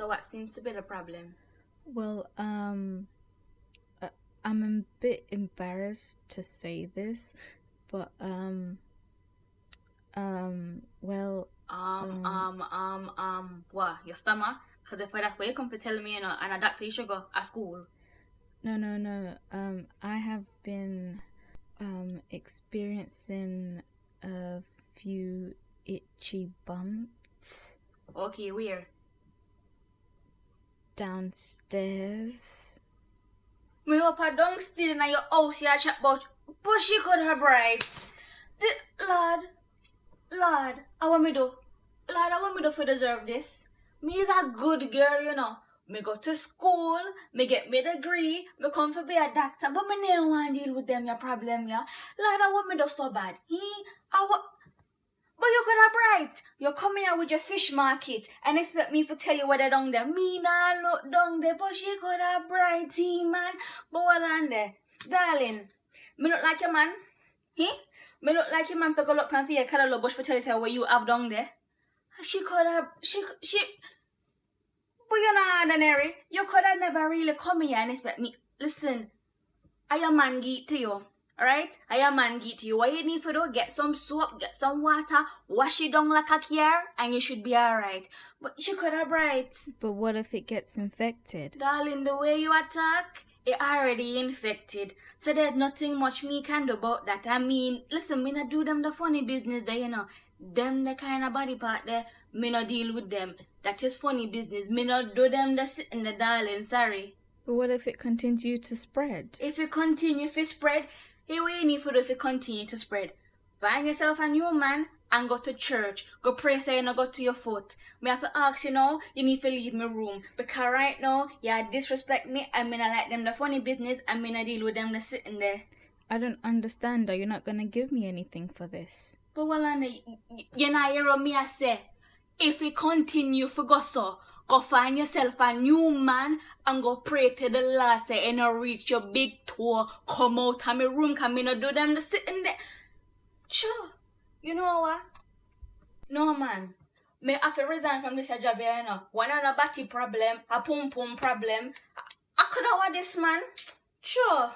So what seems to be the problem? Well, I'm a bit embarrassed to say this, but well, What? Your stomach? Because if that's where you come to tell me, and a doctor you should go at school. no. I have been experiencing a few itchy bumps Okay, where? downstairs. Me up a downstairs in your house, you chat about, but she could have bright. Lord, I want me do. Lord, I want me do for deserve this. Me is a good girl. Me go to school, me get me degree, me come for be a doctor, but me never want to deal with them, your problem, yeah. Lord, I want me do so bad. But you could have bright. You come here with your fish market and expect me to tell you what they down there. Me nah look down there, but she could have bright, man. But what on there? Darling, me look like your man? Me look like your man to go look and for your color bush for tell you what you have down there. She could have, but you're not ordinary. You could have never really come here and expect me. Listen, I am man geek to you. Alright? I am man geek to you. What you need to do, get some soap, get some water, wash it down like a care, and you should be alright. But she could have bright. But what if it gets infected? Darling, the way you attack, it already infected. So there's nothing much me can do about that. I mean, listen, me not do them the funny business there, Them the kind of body part there, me not deal with them. That is funny business. Me not do them the sitting the darling, sorry. But what if it continues to spread? If it continue to spread, here what you need for if it continue to spread. Find yourself a new man and go to church. Go pray so you no go to your foot. Me have to ask you now, you need to leave my room. Because right now, you disrespect me and me not like them the funny business and me not deal with them the sitting there. I don't understand. Are you not gonna give me anything for this? But you not hear what me I say. If you continue for go so, go find yourself a new man and go pray to the Lord say you no reach your big toe, come out of my room, cause me no do them the sitting there. Sure. You know what? No man. Me have to resign from this job here, One on a body problem, a pum problem. I could have this man. Sure.